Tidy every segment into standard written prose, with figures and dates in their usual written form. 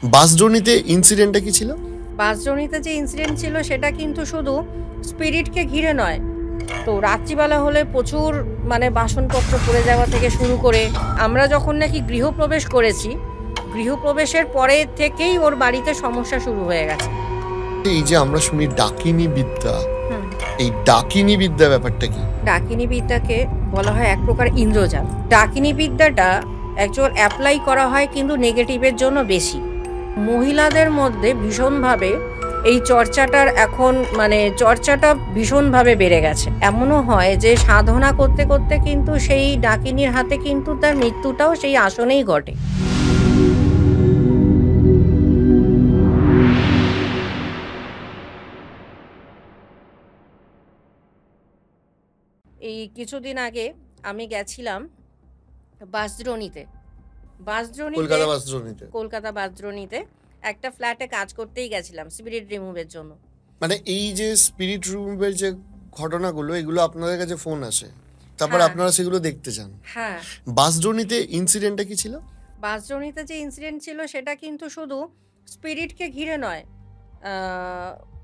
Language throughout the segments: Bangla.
বাসজনিতে ইনসিডেন্টটা কি ছিল? বাসজনিতে যে ইনসিডেন্ট ছিল সেটা কিন্তু শুধু স্পিরিটকে ঘিরে নয়। তো রাত্রিবেলা হলে প্রচুর বাসনপত্র পড়ে যাওয়া থেকে শুরু করে আমরা যখন নাকি গৃহপ্রবেশ করেছি, গৃহপ্রবেশের পরে থেকেই ওর বাড়িতে সমস্যা শুরু হয়ে গেছে। এই যে আমরা শুনি ডাকিনী বিদ্যা, হুম। এই ডাকিনী বিদ্যা ব্যাপারটা কি? ডাকিনী বিদ্যাকে বলা হয় এক প্রকার ইন্দ্রজাল। ডাকিনী বিদ্যাটা অ্যাকচুয়াল অ্যাপ্লাই করা হয় কিন্তু নেগেটিভের জন্য বেশি। মহিলাদের মধ্যে ভীষণভাবে এই চর্চাটার এখন চর্চাটা ভীষণভাবে বেড়ে গেছে। এমনও হয় যে সাধনা করতে করতে কিন্তু সেই ডাকিনীর হাতে কিন্তু তার মৃত্যুটাও সেই আসনেই ঘটে। এই কিছুদিন আগে আমি গেছিলাম বাঁশদ্রোণীতে। কলকাতা বাঁশদ্রোণীতে একটা ফ্ল্যাটে কাজ করতেই গেছিলাম স্পিরিট রিমুভের জন্য। মানে এই যে স্পিরিট রিমুভের যে ঘটনাগুলো, এগুলো আপনাদের কাছে ফোন আসে, তারপর আপনারা সেগুলো দেখতে চান। হ্যাঁ। বাসজনিতে ইনসিডেন্টটা কি ছিল? বাসজনিতে যে ইনসিডেন্ট ছিল সেটা কিন্তু শুধু স্পিরিটকে ঘিরে নয়।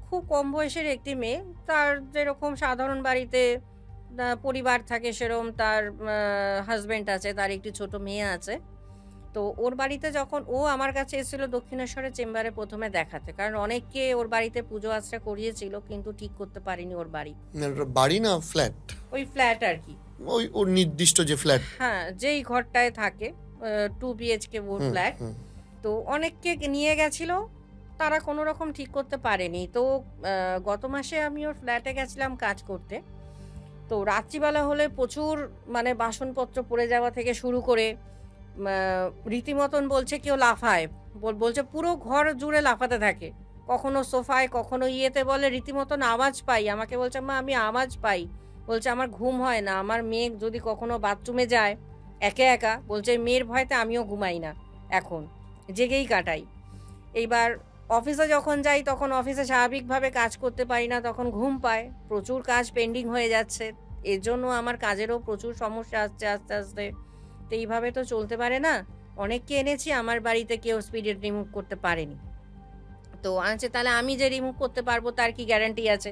খুব কম বয়সের একটি মেয়ে, তার যেরকম সাধারণ বাড়িতে পরিবার থাকে সেরকম তার হাজব্যান্ড আছে, তার একটি ছোট মেয়ে আছে। তো ওর বাড়িতে যখন ও আমার কাছে এসেছিল দক্ষিণেশ্বরের চেম্বারে প্রথমে দেখাতে, কারণ অনেককে ওর বাড়িতে পুজো আশ্রা করিয়েছিল কিন্তু ঠিক করতে পারিনি ওর বাড়ি। বাড়ি না ফ্ল্যাট? ওই ফ্ল্যাট আর কি, ওই ওর নির্দিষ্ট যে ফ্ল্যাট। হ্যাঁ, যেই ঘরটায় থাকে 2 BHK ওর ফ্ল্যাট। তো অনেককে নিয়ে গেছিল, তারা কোনো রকম ঠিক করতে পারেনি। তো গত মাসে আমি ওর ফ্ল্যাটে গেছিলাম কাজ করতে। তো রাত্রিবেলা হলে প্রচুর বাসনপত্র পড়ে যাওয়া থেকে শুরু করে রীতিমতন বলছে কেউ লাফায়, বলছে পুরো ঘর জুড়ে লাফাতে থাকে, কখনো সোফায় কখনো ইয়েতে, বলে রীতিমতন আওয়াজ পাই। আমাকে বলছে মা আমি আওয়াজ পাই, বলছে আমার ঘুম হয় না, আমার মেয়ে যদি কখনো বাথরুমে যায় একা একা, বলছে মেয়ের ভয়তে আমিও ঘুমাই না, এখন জেগেই কাটাই। এইবার অফিসে যখন যাই তখন অফিসে স্বাভাবিকভাবে কাজ করতে পারি না, তখন ঘুম পায়, প্রচুর কাজ পেন্ডিং হয়ে যাচ্ছে, এর জন্য আমার কাজেরও প্রচুর সমস্যা আসছে আস্তে আস্তে। তো এইভাবে তো চলতে পারে না। অনেককে এনেছি আমার বাড়িতে, কেউ স্পিরিট রিমুভ করতে পারেনি। তো আচ্ছা তাহলে আমি যে রিমুভ করতে পারবো তার কি গ্যারান্টি আছে?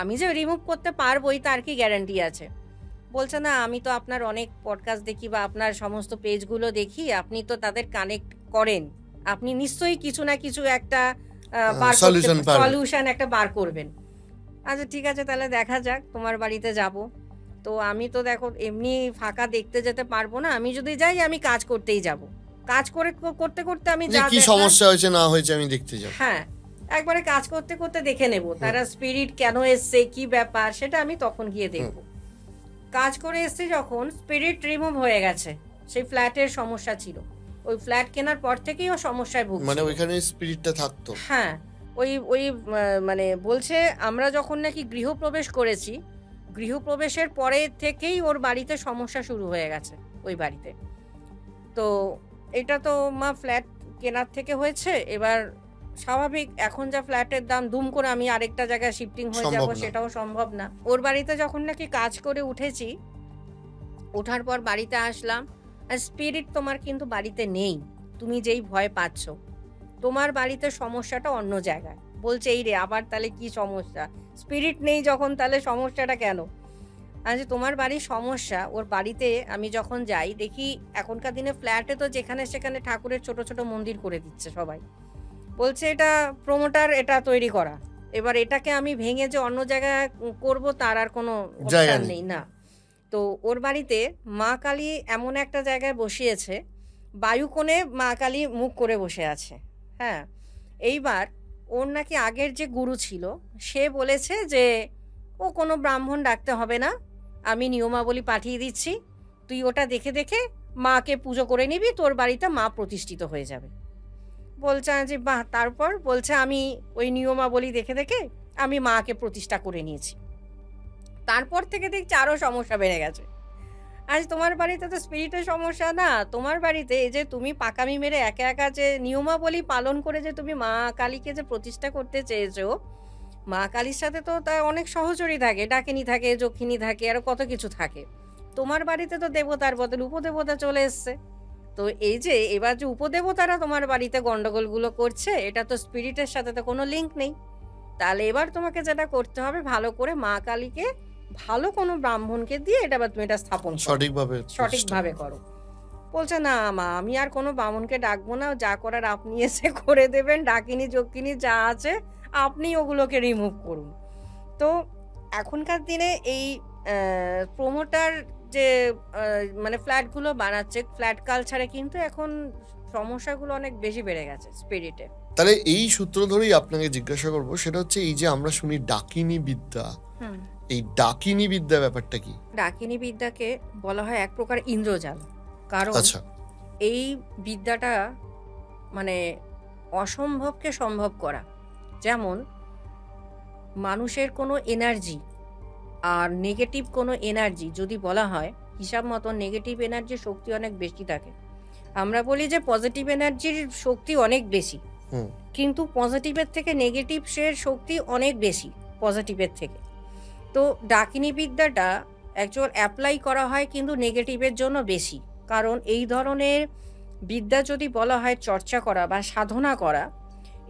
আমি যে রিমুভ করতে পারবোই তার কি গ্যারান্টি আছে? বলছে না আমি তো আপনার অনেক পডকাস্ট দেখি বা আপনার সমস্ত পেজগুলো দেখি, আপনি তো তাদের কানেক্ট করেন, আপনি নিশ্চয়ই কিছু না কিছু একটা সলিউশন একটা বার করবেন। আচ্ছা ঠিক আছে তাহলে দেখা যাক, তোমার বাড়িতে যাব। তো আমি তো দেখো এমনি ফাঁকা দেখতে যেতে পারবো না, আমি যদি যাই আমি কাজ করতেই যাব, কাজ করতে করতে আমি যা কি সমস্যা হয়েছে না হয়েছে আমি দেখতে যাব। হ্যাঁ, একবারে কাজ করতে করতে দেখে নেব তারা স্পিরিট কেন এসছে, কি ব্যাপার, সেটা আমি তখন গিয়ে দেখব। কাজ করে এসছি যখন, স্পিরিট রিমুভ হয়ে গেছে, সেই ফ্ল্যাটের সমস্যা ছিল, ওই ফ্ল্যাট কেনার পর থেকেই ও সমস্যায় ভুগছে। মানে ওইখানে স্পিরিটটা থাকতো? হ্যাঁ, ওই ওই বলছে আমরা যখন নাকি গৃহপ্রবেশ করেছি, গৃহপ্রবেশের পরে থেকেই ওর বাড়িতে সমস্যা শুরু হয়ে গেছে ওই বাড়িতে। তো এটা তো মা ফ্ল্যাট কেনার থেকে হয়েছে, এবার স্বাভাবিক এখন যা ফ্ল্যাটের দাম, দুম করে আমি আরেকটা জায়গায় শিফটিং হয়ে যাব সেটাও সম্ভব না। ওর বাড়িতে যখন নাকি কাজ করে উঠেছি, ওঠার পর বাড়িতে আসলাম, আর স্পিরিট তোমার কিন্তু বাড়িতে নেই, তুমি যেই ভয় পাচ্ছ, তোমার বাড়িতে সমস্যাটা অন্য জায়গায়। বলছে এই রে আবার তাহলে কি সমস্যা, স্পিরিট নেই যখন তাহলে সমস্যাটা কেন? আজ তোমার বাড়ির সমস্যা, ওর বাড়িতে আমি যখন যাই দেখি এখনকার দিনে ফ্ল্যাটে তো যেখানে সেখানে ঠাকুরের ছোট ছোট মন্দির করে দিচ্ছে সবাই, বলছে এটা প্রমোটার এটা তৈরি করা, এবার এটাকে আমি ভেঙে যে অন্য জায়গায় করব তার আর কোনো অপশন নেই না। তো ওর বাড়িতে মা কালী এমন একটা জায়গায় বসিয়েছে, বায়ুকোণে মা কালী মুখ করে বসে আছে। হ্যাঁ, এইবার ওর নাকি আগের যে গুরু ছিল সে বলেছে যে ও কোনো ব্রাহ্মণ ডাকতে হবে না, আমি নিয়মাবলী পাঠিয়ে দিচ্ছি, তুই ওটা দেখে দেখে মাকে পুজো করে নিবি, তোর বাড়িতে মা প্রতিষ্ঠিত হয়ে যাবে। বলছে যে বাহ, তারপর বলছে আমি ওই নিয়মাবলী দেখে দেখে আমি মাকে প্রতিষ্ঠা করে নিয়েছি। তারপর থেকে দেখছি আরও সমস্যা বেড়ে গেছে। আজ তোমার বাড়িতে তো স্পিরিটের সমস্যা না, তোমার বাড়িতে এই যে তুমি পাকামি মেরে একা একা যে নিয়মাবলী পালন করে যে তুমি মা কালীকে যে প্রতিষ্ঠা করতে চেয়েছো, মা কালীর সাথে তো তার অনেক সহচরী থাকে, ডাকিনী থাকে, যক্ষিণী থাকে, আরো কত কিছু থাকে। তোমার বাড়িতে তো দেবতার বদলে উপদেবতা চলে এসছে, তো এই যে এবার যে উপদেবতারা তোমার বাড়িতে গন্ডগোলগুলো করছে, এটা তো স্পিরিটের সাথে তো কোনো লিঙ্ক নেই। তাহলে এবার তোমাকে যেটা করতে হবে, ভালো করে মা কালীকে ভালো কোনো ব্রাহ্মণকে দিয়ে এটা তুমি এটা স্থাপন করো, সঠিকভাবে সঠিকভাবে করো। বলছে না মা, আমি আর কোনো ব্রাহ্মণকে ডাকবো না, যা করার আপনি এসে করে দেবেন, ডাকিনী যক্ষিণী যা আছে আপনি ওগুলোকে রিমুভ করুন। তো এখনকার দিনে এই প্রোমোটার যে মানে ফ্ল্যাটগুলো বানাচ্ছে, ফ্ল্যাট কালচারে কিন্তু এখন সমস্যাগুলো অনেক বেশি বেড়ে গেছে স্পিরিটে। তাহলে এই সূত্র ধরেই আপনাকে জিজ্ঞাসা করবো, সেটা হচ্ছে এই যে আমরা শুনি ডাকিনী বিদ্যা, এই ডাকিনী বিদ্যা ব্যাপারটা কি? ডাকিনী বিদ্যাকে বলা হয় এক প্রকার ইন্দ্রজাল। কারণ আচ্ছা, এই বিদ্যাটা মানে অসম্ভবকে সম্ভব করা। যেমন মানুষের কোনো এনার্জি আর নেগেটিভ কোনো এনার্জি যদি বলা হয়, হিসাব মতো নেগেটিভ এনার্জির শক্তি অনেক বেশি থাকে। আমরা বলি যে পজিটিভ এনার্জির শক্তি অনেক বেশি, কিন্তু পজিটিভের থেকে নেগেটিভের শক্তি অনেক বেশি পজিটিভের থেকে। তো ডাকিনী বিদ্যাটা অ্যাকচুয়াল অ্যাপ্লাই করা হয় কিন্তু নেগেটিভের জন্য বেশি। কারণ এই ধরনের বিদ্যা যদি বলা হয় চর্চা করা বা সাধনা করা,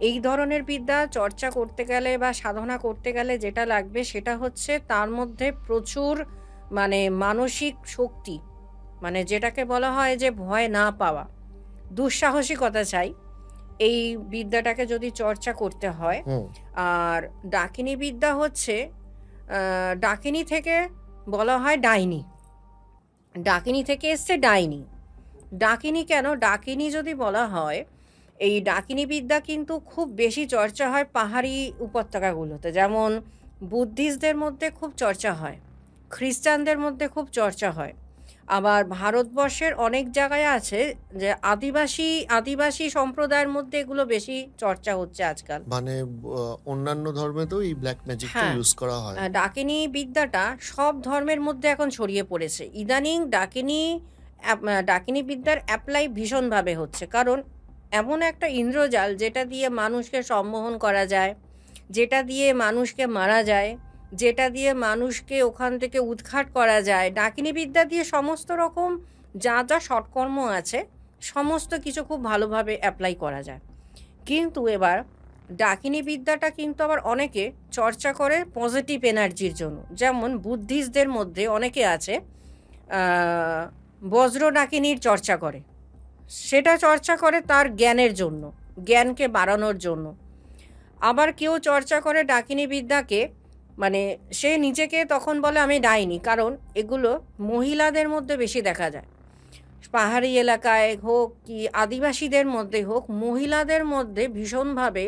এই ধরনের বিদ্যা চর্চা করতে গেলে বা সাধনা করতে গেলে যেটা লাগবে সেটা হচ্ছে তার মধ্যে প্রচুর মানে মানসিক শক্তি, মানে যেটাকে বলা হয় যে ভয় না পাওয়া, দুঃসাহসিকতা চাই এই বিদ্যাটাকে যদি চর্চা করতে হয়। আর ডাকিনী বিদ্যা হচ্ছে ডাকিনী থেকে বলা হয় ডাইনি, ডাকিনী থেকে এসছে ডাইনি। ডাকিনী কেন? ডাকিনী যদি বলা হয়, এই ডাকিনী বিদ্যা কিন্তু খুব বেশি চর্চা হয় পাহাড়ি উপত্যকাগুলোতে। যেমন বুদ্ধিস্টদের মধ্যে খুব চর্চা হয়, খ্রিস্টানদের মধ্যে খুব চর্চা হয়। আবার ভারতবর্ষের অনেক জায়গায় আছে যে আদিবাসী সম্প্রদায়ের মধ্যে এগুলো বেশি চর্চা হচ্ছে আজকাল। মানে অন্যান্য ধর্মেতেও এই ব্ল্যাক ম্যাজিকটা ইউজ করা হয়। ডাকিনী বিদ্যাটা সব ধর্মের মধ্যে এখন ছড়িয়ে পড়েছে। ইদানিং ডাকিনী বিদ্যার অ্যাপ্লাই ভীষণভাবে হচ্ছে। কারণ এমন একটা ইন্দ্রজাল যেটা দিয়ে মানুষকে সম্মোহন করা যায়, যেটা দিয়ে মানুষকে মারা যায়, যেটা দিয়ে মানুষকে ওখান থেকে উৎখাট করা যায়, ডাকিনী বিদ্যা দিয়ে সমস্ত রকম যা যা সৎকর্ম আছে সমস্ত কিছু খুব ভালোভাবে অ্যাপ্লাই করা যায়। কিন্তু এবার ডাকিনী বিদ্যাটা কিন্তু আবার অনেকে চর্চা করে পজিটিভ এনার্জির জন্য। যেমন বুদ্ধিস্টদের মধ্যে অনেকে আছে বজ্র ডাকিনীর চর্চা করে, সেটা চর্চা করে তার জ্ঞানের জন্য, জ্ঞানকে বাড়ানোর জন্য। আবার কেউ চর্চা করে ডাকিনী বিদ্যাকে, মানে সে নিজেকে তখন বলে আমি ডাইনি, কারণ এগুলো মহিলাদের মধ্যে বেশি দেখা যায়। পাহাড়ি এলাকায় হোক কি আদিবাসীদের মধ্যে হোক, মহিলাদের মধ্যে ভীষণভাবে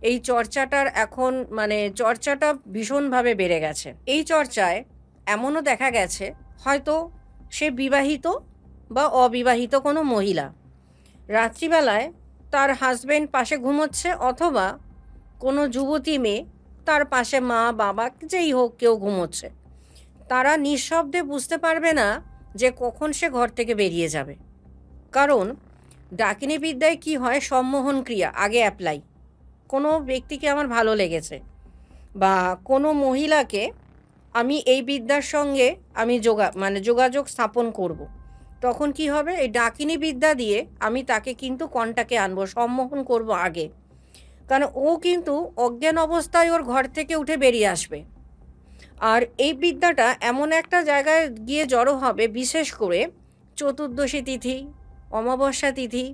এই চর্চাটার এখন মানে চর্চাটা ভীষণভাবে বেড়ে গেছে। এই চর্চায় এমনও দেখা গেছে হয়তো সে বিবাহিত বা অবিবাহিত কোনো মহিলা রাত্রিবেলায় তার হাজবেন্ড পাশে ঘুমোচ্ছে, অথবা কোনো যুবতী মেয়ে তার পাশে মা বাবা যেই হোক কেউ ঘুমোচ্ছে, তারা নিঃশব্দে বুঝতে পারবে না যে কখন সে ঘর থেকে বেরিয়ে যাবে। কারণ ডাকিনী বিদ্যায় কি হয়, সম্মোহন ক্রিয়া আগে অ্যাপ্লাই। কোনো ব্যক্তিকে আমার ভালো লেগেছে বা কোনো মহিলাকে আমি এই বিদ্যার সঙ্গে আমি যোগাযোগ স্থাপন করব, তখন কি হবে, এই ডাকিনী বিদ্যা দিয়ে আমি তাকে কিন্তু কন্টাক্টে আনবো, সম্মোহন করব আগে। কারণ ও কিন্তু অজ্ঞান অবস্থায় ওর ঘর থেকে উঠে বেরিয়ে আসবে। আর এই বিদ্যাটা এমন একটা জায়গায় গিয়ে জড়ো হবে, বিশেষ করে চতুর্দশী তিথি, অমাবস্যা তিথি,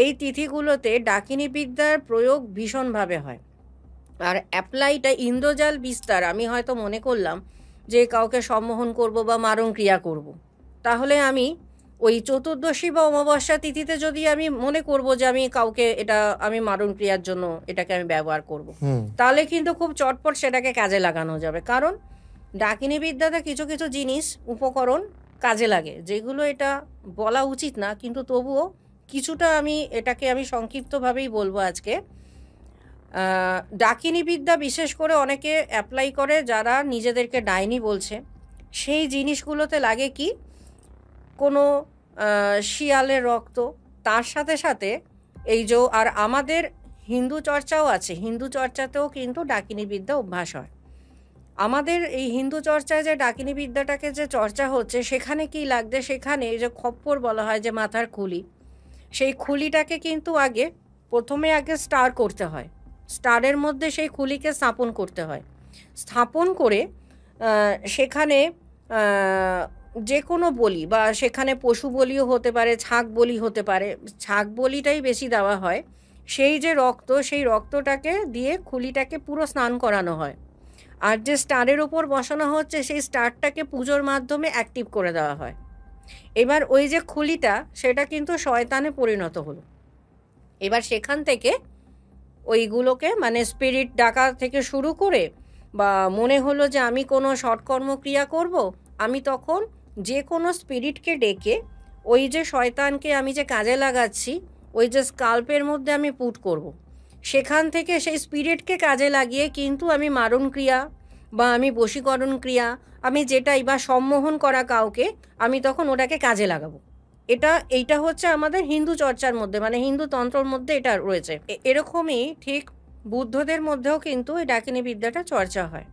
এই তিথিগুলোতে ডাকিনী বিদ্যার প্রয়োগ ভীষণভাবে হয়। আর অ্যাপ্লাইটা ইন্দ্রজাল বিস্তার, আমি হয়তো মনে করলাম যে কাউকে সম্মোহন করব বা মারণ ক্রিয়া করব, তাহলে আমি ওই চতুর্দশী বা অমাবস্যা তিথিতে যদি আমি মনে করব যে আমি কাউকে এটা আমি মারণ ক্রিয়ার জন্য এটাকে আমি ব্যবহার করব, তাহলে কিন্তু খুব চটপট সেটাকে কাজে লাগানো যাবে। কারণ ডাকিনী বিদ্যাতে কিছু কিছু জিনিস উপকরণ কাজে লাগে যেগুলো এটা বলা উচিত না, কিন্তু তবুও কিছুটা এটাকে আমি সংক্ষিপ্তভাবেই বলবো আজকে। ডাকিনী বিদ্যা বিশেষ করে অনেকে অ্যাপ্লাই করে যারা নিজেদেরকে ডাইনি বলছে। সেই জিনিসগুলোতে লাগে কি, কোনো শিয়ালের রক্ত, তার সাথে সাথে এই যে আর আমাদের হিন্দু চর্চাও আছে, হিন্দু চর্চাতেও কিন্তু ডাকিনী বিদ্যা অভ্যাস হয়। আমাদের এই হিন্দু চর্চায় যে ডাকিনী বিদ্যাটাকে যে চর্চা হচ্ছে, সেখানে কি লাগবে, সেখানে যে খপ্পর বলা হয়, যে মাথার খুলি, সেই খুলিটাকে কিন্তু প্রথমে স্টার করতে হয়, স্টারের মধ্যে সেই খুলিকে স্থাপন করতে হয়। স্থাপন করে সেখানে যে কোনো বলি বা সেখানে পশু বলিও হতে পারে, ছাগ বলি হতে পারে, ছাগ বলিটাই বেশি দেওয়া হয়। সেই যে রক্ত, সেই রক্তটাকে দিয়ে খুলিটাকে পুরো স্নান করানো হয়। আর যে স্টারের ওপর বসানো হচ্ছে সেই স্টারটাকে পুজোর মাধ্যমে অ্যাক্টিভ করে দেওয়া হয়। এবার ওই যে খুলিটা সেটা কিন্তু শয়তানে পরিণত হলো। এবার সেখান থেকে ওইগুলোকে মানে স্পিরিট ডাকা থেকে শুরু করে বা মনে হলো যে আমি কোনো সৎকর্ম ক্রিয়া করব, আমি তখন যে কোনো স্পিরিটকে ডেকে ওই যে শয়তানকে আমি যে কাজে লাগাচ্ছি ওই যে স্কাল্পের মধ্যে আমি পুট করব। সেখান থেকে সেই স্পিরিটকে কাজে লাগিয়ে কিন্তু আমি মারণ ক্রিয়া বা আমি বশীকরণ ক্রিয়া, আমি যেটাই বা সম্মোহন করা কাউকে, আমি তখন ওটাকে কাজে লাগাবো। এইটা হচ্ছে আমাদের হিন্দু চর্চার মধ্যে, মানে হিন্দু তন্ত্রর মধ্যে এটা রয়েছে। এরকমই ঠিক বুদ্ধদের মধ্যেও কিন্তু এই ডাকিনী বিদ্যাটা চর্চা হয়।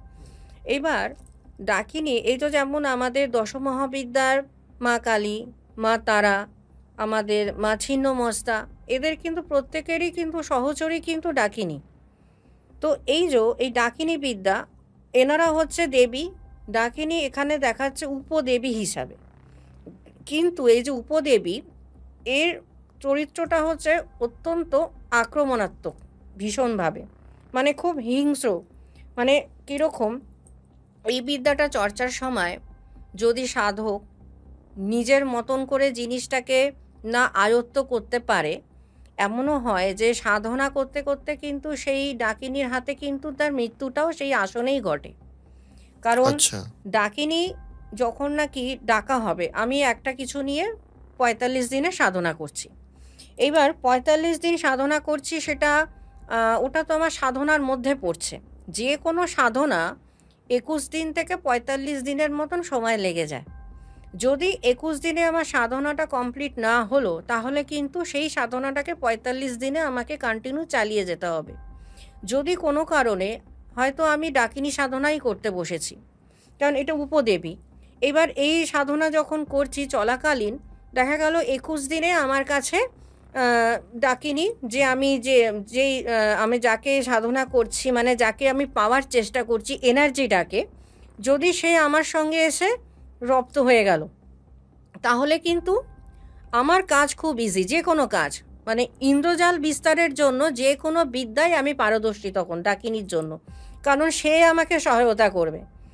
এবার ডাকিনী এই তো যেমন আমাদের দশমহাবিদ্যার মা কালী, মা তারা, আমাদের মা ছিন্নমস্তা, এদের কিন্তু প্রত্যেকেরই কিন্তু সহচরী কিন্তু ডাকিনী। তো এই ডাকিনী বিদ্যা, এনারা হচ্ছে দেবী। ডাকিনী এখানে দেখাচ্ছে উপদেবী হিসাবে, কিন্তু এই যে উপদেবী, এর চরিত্রটা হচ্ছে অত্যন্ত আক্রমণাত্মক ভীষণভাবে, মানে খুব হিংস্র। মানে কীরকম, এই বিদ্যাটা চর্চার সময় যদি সাধক নিজের মতন করে জিনিসটাকে না আয়ত্ত করতে পারে, এমনও হয় যে সাধনা করতে করতে কিন্তু সেই ডাকিনীর হাতে কিন্তু তার মৃত্যুটাও সেই আসনেই ঘটে। কারণ আচ্ছা, ডাকিনী যখন নাকি ডাকা হবে, আমি একটা কিছু নিয়ে ৪৫ দিনে সাধনা করছি। এইবার ৪৫ দিন সাধনা করছি, সেটা ওটা তো আমার সাধনার মধ্যে পড়ছে। যে কোনো সাধনা ২১ দিন থেকে ৪৫ দিনের মতন সময় লেগে যায়। যদি ২১ দিনে আমার সাধনাটা কমপ্লিট না হলো, তাহলে কিন্তু সেই সাধনাটাকে ৪৫ দিনে আমাকে কন্টিনিউ চালিয়ে যেতে হবে। যদি কোনো কারণে হয়তো আমি ডাকিনী সাধনাই করতে বসেছি, কারণ এটা উপদেবী, এবার এই সাধনা যখন করছি চলাকালীন দেখা গেল ২১ দিনে আমার কাছে ডাকিনী, যে আমি যেই আমি যাকে সাধনা করছি, মানে যাকে আমি পাওয়ার চেষ্টা করছি এনার্জিটাকে, যদি সে আমার সঙ্গে এসে রপ্ত হয়ে গেল, তাহলে কিন্তু আমার কাজ খুব ইজি। যে কোনো কাজ, মানে ইন্দ্রজাল বিস্তারের জন্য যে কোনো বিদ্যায় আমি পারদর্শী তখন ডাকিনীর জন্য, কারণ সে আমাকে সহায়তা করবে।